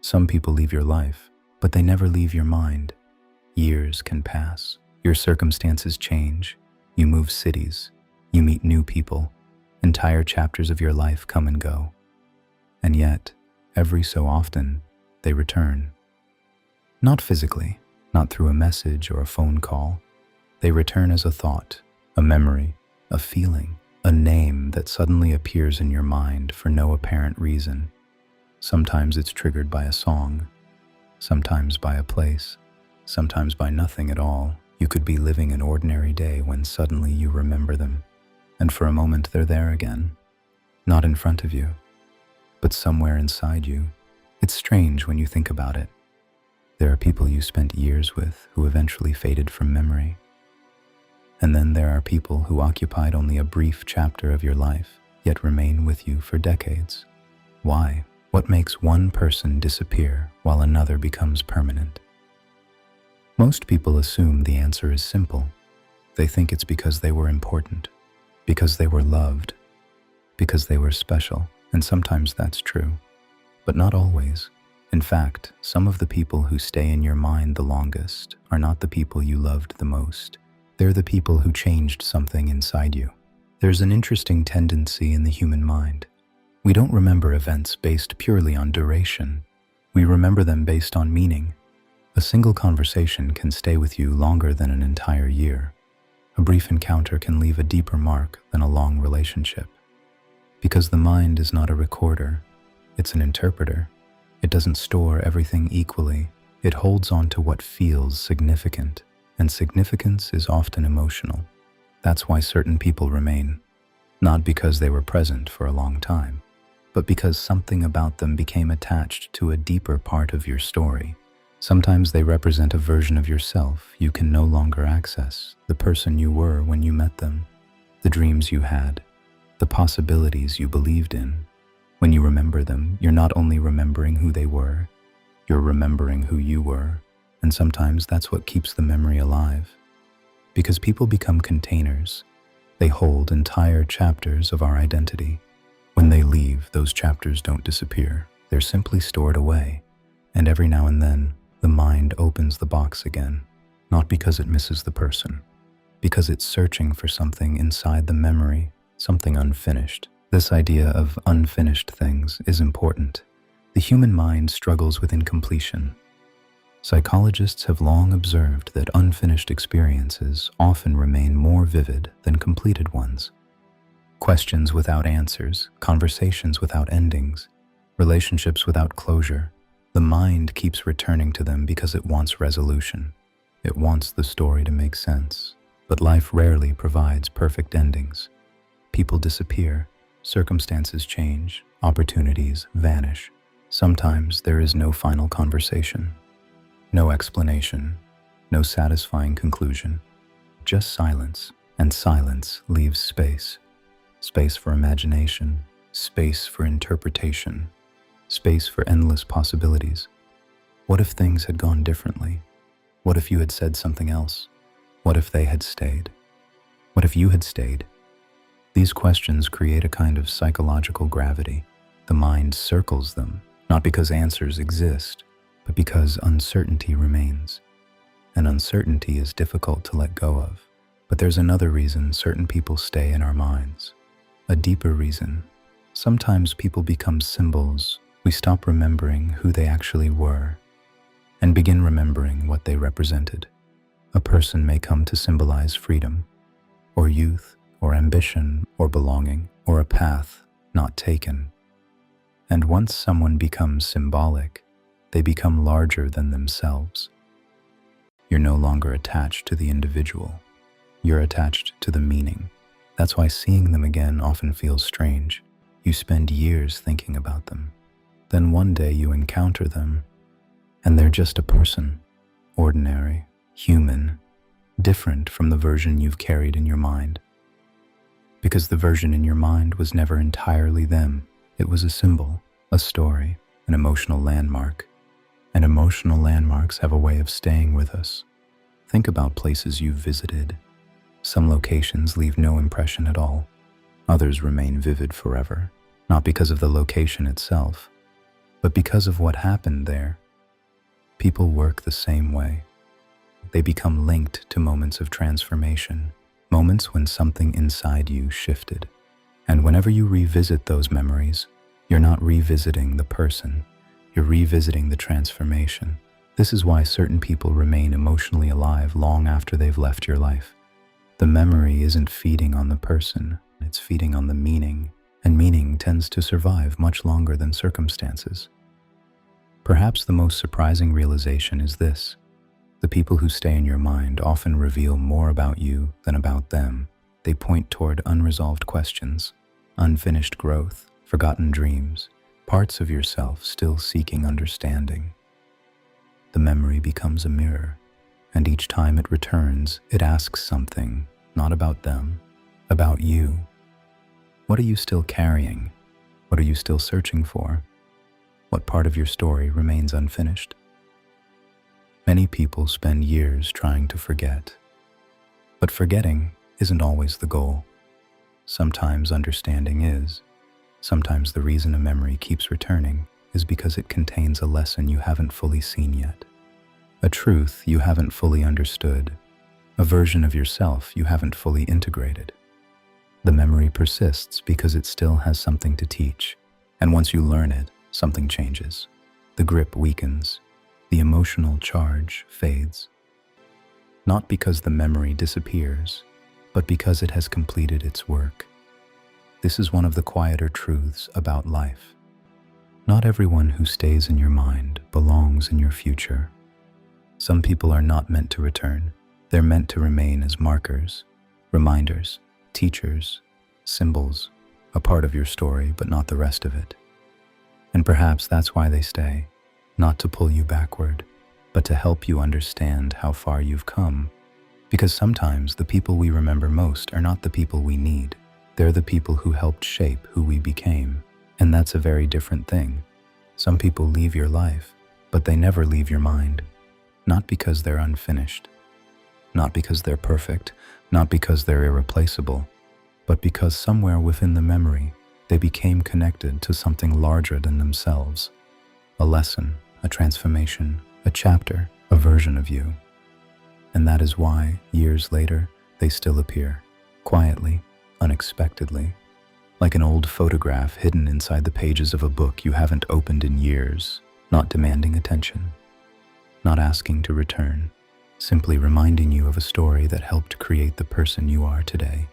Some people leave your life, but they never leave your mind. Years can pass. Your circumstances change. You move cities. You meet new people. Entire chapters of your life come and go. And yet, every so often, they return. Not physically, not through a message or a phone call. They return as a thought, a memory, a feeling, a name that suddenly appears in your mind for no apparent reason. Sometimes it's triggered by a song, sometimes by a place, sometimes by nothing at all. You could be living an ordinary day when suddenly you remember them, and for a moment they're there again. Not in front of you, but somewhere inside you. It's strange when you think about it. There are people you spent years with who eventually faded from memory. And then there are people who occupied only a brief chapter of your life, yet remain with you for decades. Why? What makes one person disappear while another becomes permanent? Most people assume the answer is simple. They think it's because they were important, because they were loved, because they were special, and sometimes that's true, but not always. In fact, some of the people who stay in your mind the longest are not the people you loved the most. They're the people who changed something inside you. There's an interesting tendency in the human mind. We don't remember events based purely on duration. We remember them based on meaning. A single conversation can stay with you longer than an entire year. A brief encounter can leave a deeper mark than a long relationship. Because the mind is not a recorder, it's an interpreter. It doesn't store everything equally. It holds on to what feels significant, and significance is often emotional. That's why certain people remain, not because they were present for a long time, but because something about them became attached to a deeper part of your story. Sometimes they represent a version of yourself you can no longer access, the person you were when you met them, the dreams you had, the possibilities you believed in. When you remember them, you're not only remembering who they were, you're remembering who you were, and sometimes that's what keeps the memory alive. Because people become containers, they hold entire chapters of our identity. When they leave, those chapters don't disappear. They're simply stored away. And every now and then, the mind opens the box again, not because it misses the person, because it's searching for something inside the memory, something unfinished. This idea of unfinished things is important. The human mind struggles with incompletion. Psychologists have long observed that unfinished experiences often remain more vivid than completed ones. Questions without answers, conversations without endings, relationships without closure. The mind keeps returning to them because it wants resolution. It wants the story to make sense. But life rarely provides perfect endings. People disappear, circumstances change, opportunities vanish. Sometimes there is no final conversation, no explanation, no satisfying conclusion, just silence, and silence leaves space. Space for imagination, space for interpretation, space for endless possibilities. What if things had gone differently? What if you had said something else? What if they had stayed? What if you had stayed? These questions create a kind of psychological gravity. The mind circles them, not because answers exist, but because uncertainty remains. And uncertainty is difficult to let go of. But there's another reason certain people stay in our minds. A deeper reason. Sometimes people become symbols. We stop remembering who they actually were and begin remembering what they represented. A person may come to symbolize freedom, or youth, or ambition, or belonging, or a path not taken. And once someone becomes symbolic, they become larger than themselves. You're no longer attached to the individual. You're attached to the meaning. That's why seeing them again often feels strange. You spend years thinking about them. Then one day you encounter them, and they're just a person, ordinary, human, different from the version you've carried in your mind. Because the version in your mind was never entirely them. It was a symbol, a story, an emotional landmark. And emotional landmarks have a way of staying with us. Think about places you've visited. Some locations leave no impression at all. Others remain vivid forever, not because of the location itself, But because of what happened there, people work the same way. They become linked to moments of transformation, moments when something inside you shifted. And whenever you revisit those memories, you're not revisiting the person, you're revisiting the transformation. This is why certain people remain emotionally alive long after they've left your life. The memory isn't feeding on the person, it's feeding on the meaning, and meaning tends to survive much longer than circumstances. Perhaps the most surprising realization is this: the people who stay in your mind often reveal more about you than about them. They point toward unresolved questions, unfinished growth, forgotten dreams, parts of yourself still seeking understanding. The memory becomes a mirror, and each time it returns, it asks something, not about them, about you. What are you still carrying? What are you still searching for? What part of your story remains unfinished? Many people spend years trying to forget, but forgetting isn't always the goal. Sometimes understanding is. Sometimes the reason a memory keeps returning is because it contains a lesson you haven't fully seen yet, a truth you haven't fully understood, a version of yourself you haven't fully integrated. The memory persists because it still has something to teach, and once you learn it, something changes. The grip weakens, the emotional charge fades. Not because the memory disappears, but because it has completed its work. This is one of the quieter truths about life. Not everyone who stays in your mind belongs in your future. Some people are not meant to return. They're meant to remain as markers, reminders, teachers, symbols, a part of your story, but not the rest of it. And perhaps that's why they stay, not to pull you backward, but to help you understand how far you've come. Because sometimes the people we remember most are not the people we need. They're the people who helped shape who we became. And that's a very different thing. Some people leave your life, but they never leave your mind. Not because they're unfinished, not because they're perfect, not because they're irreplaceable, but because somewhere within the memory, they became connected to something larger than themselves. A lesson, a transformation, a chapter, a version of you. And that is why, years later, they still appear, quietly, unexpectedly, like an old photograph hidden inside the pages of a book you haven't opened in years, not demanding attention, not asking to return, simply reminding you of a story that helped create the person you are today.